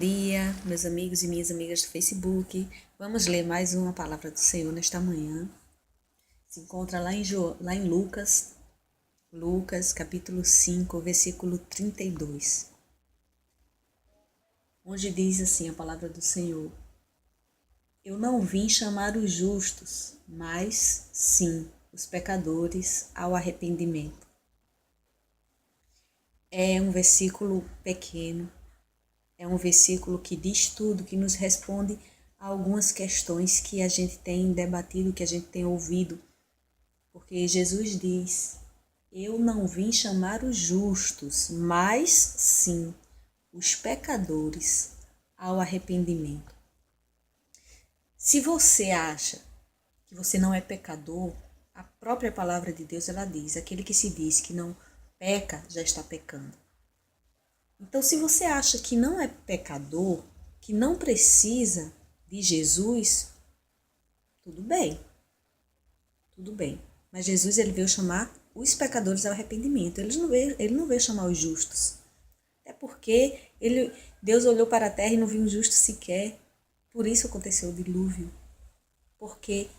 Bom dia, meus amigos e minhas amigas do Facebook. Vamos ler mais uma palavra do Senhor nesta manhã. Se encontra lá em Lucas, capítulo 5, versículo 32. Onde diz assim a palavra do Senhor: Eu não vim chamar os justos, mas sim os pecadores ao arrependimento. É um versículo pequeno. É um versículo que diz tudo, que nos responde a algumas questões que a gente tem debatido, que a gente tem ouvido. Porque Jesus diz: Eu não vim chamar os justos, mas sim os pecadores ao arrependimento. Se você acha que você não é pecador, a própria palavra de Deus ela diz: aquele que se diz que não peca já está pecando. Então, se você acha que não é pecador, que não precisa de Jesus, tudo bem. Tudo bem. Mas Jesus ele veio chamar os pecadores ao arrependimento. Ele não veio chamar os justos. Até porque Deus olhou para a terra e não viu um justo sequer. Por isso aconteceu o dilúvio. Porque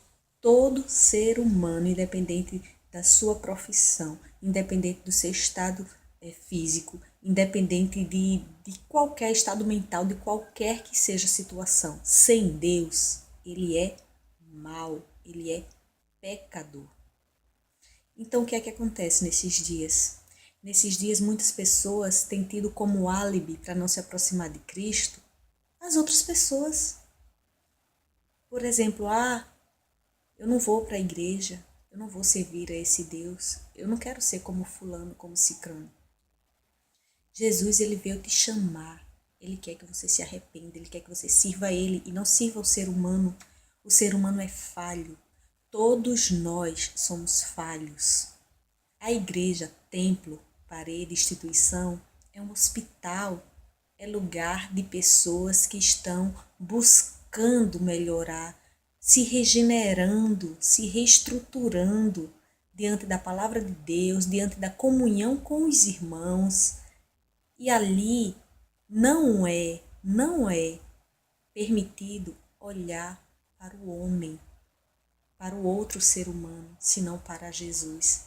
todo ser humano, independente da sua profissão, independente do seu estado físico, independente de qualquer estado mental, de qualquer que seja a situação, sem Deus, ele é mau, ele é pecador. Então, o que é que acontece nesses dias? Nesses dias, muitas pessoas têm tido como álibi para não se aproximar de Cristo as outras pessoas. Por exemplo, eu não vou para a igreja, eu não vou servir a esse Deus, eu não quero ser como fulano, como cicrano. Jesus, ele veio te chamar, ele quer que você se arrependa, ele quer que você sirva a ele e não sirva o ser humano. O ser humano é falho, todos nós somos falhos. A igreja, templo, parede, instituição, é um hospital, é lugar de pessoas que estão buscando melhorar, se regenerando, se reestruturando diante da palavra de Deus, diante da comunhão com os irmãos. E ali não é permitido olhar para o homem, para o outro ser humano, senão para Jesus.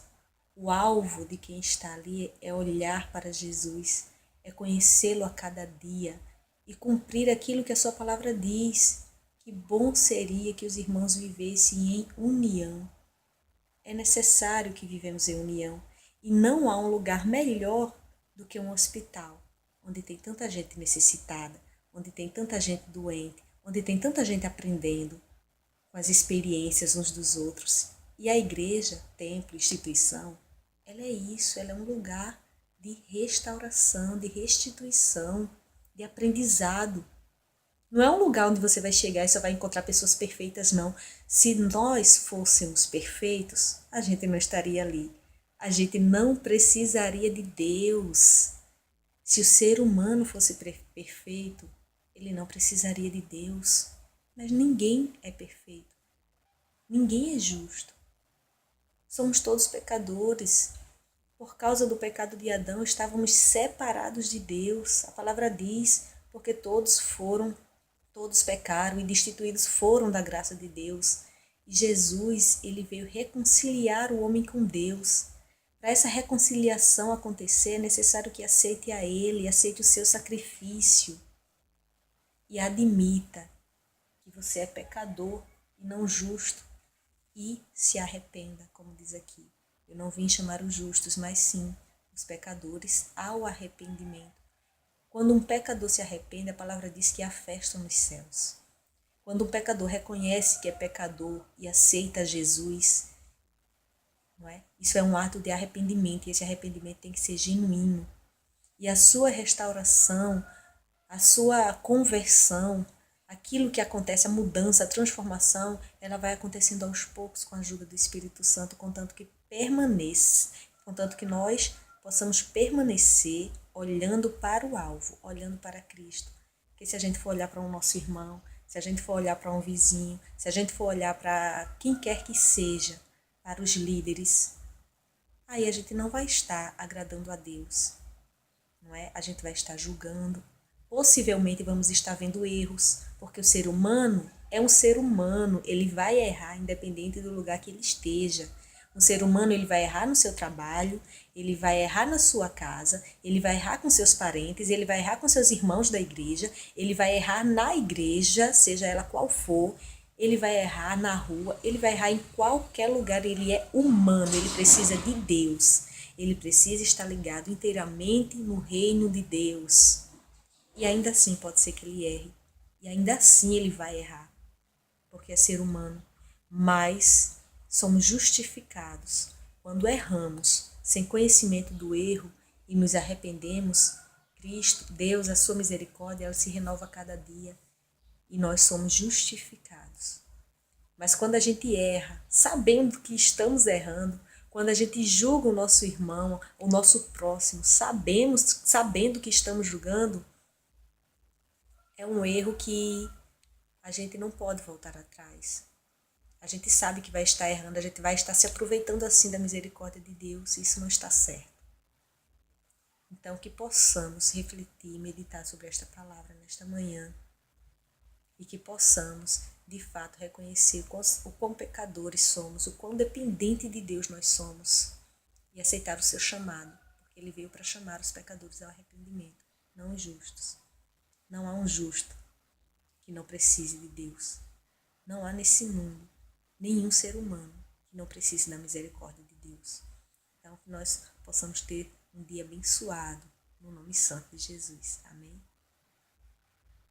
O alvo de quem está ali é olhar para Jesus, é conhecê-lo a cada dia e cumprir aquilo que a sua palavra diz. Que bom seria que os irmãos vivessem em união. É necessário que vivemos em união e não há um lugar melhor do que um hospital, onde tem tanta gente necessitada, onde tem tanta gente doente, onde tem tanta gente aprendendo com as experiências uns dos outros. E a igreja, templo, instituição, ela é isso, ela é um lugar de restauração, de restituição, de aprendizado. Não é um lugar onde você vai chegar e só vai encontrar pessoas perfeitas, não. Se nós fôssemos perfeitos, a gente não estaria ali. A gente não precisaria de Deus. Se o ser humano fosse perfeito, ele não precisaria de Deus. Mas ninguém é perfeito. Ninguém é justo. Somos todos pecadores. Por causa do pecado de Adão, estávamos separados de Deus. A palavra diz, porque todos pecaram e destituídos foram da graça de Deus. E Jesus, ele veio reconciliar o homem com Deus. Para essa reconciliação acontecer, é necessário que aceite a Ele, aceite o seu sacrifício e admita que você é pecador e não justo e se arrependa, como diz aqui. Eu não vim chamar os justos, mas sim os pecadores ao arrependimento. Quando um pecador se arrepende, a palavra diz que há festa nos céus. Quando um pecador reconhece que é pecador e aceita Jesus, não é? Isso é um ato de arrependimento e esse arrependimento tem que ser genuíno. E a sua restauração, a sua conversão, aquilo que acontece, a mudança, a transformação, ela vai acontecendo aos poucos com a ajuda do Espírito Santo, contanto que permaneça, contanto que nós possamos permanecer olhando para o alvo, olhando para Cristo. Porque se a gente for olhar para o nosso irmão, se a gente for olhar para um vizinho, se a gente for olhar para quem quer que seja, para os líderes, aí a gente não vai estar agradando a Deus, não é? A gente vai estar julgando, possivelmente vamos estar vendo erros, porque o ser humano é um ser humano, ele vai errar independente do lugar que ele esteja. Um ser humano, ele vai errar no seu trabalho, ele vai errar na sua casa, ele vai errar com seus parentes, ele vai errar com seus irmãos da igreja, ele vai errar na igreja, seja ela qual for, ele vai errar na rua, ele vai errar em qualquer lugar, ele é humano, ele precisa de Deus. Ele precisa estar ligado inteiramente no reino de Deus. E ainda assim pode ser que ele erre. E ainda assim ele vai errar, porque é ser humano. Mas somos justificados quando erramos sem conhecimento do erro e nos arrependemos. Cristo, Deus, a sua misericórdia, ela se renova a cada dia e nós somos justificados. Mas quando a gente erra, sabendo que estamos errando, quando a gente julga o nosso irmão, o nosso próximo, sabendo que estamos julgando, é um erro que a gente não pode voltar atrás. A gente sabe que vai estar errando, a gente vai estar se aproveitando assim da misericórdia de Deus, e isso não está certo. Então, que possamos refletir e meditar sobre esta palavra nesta manhã e que possamos, de fato, reconhecer o quão pecadores somos, o quão dependente de Deus nós somos e aceitar o seu chamado, porque Ele veio para chamar os pecadores ao arrependimento, não os justos. Não há um justo que não precise de Deus. Não há nesse mundo nenhum ser humano que não precise da misericórdia de Deus. Então, que nós possamos ter um dia abençoado no nome santo de Jesus. Amém?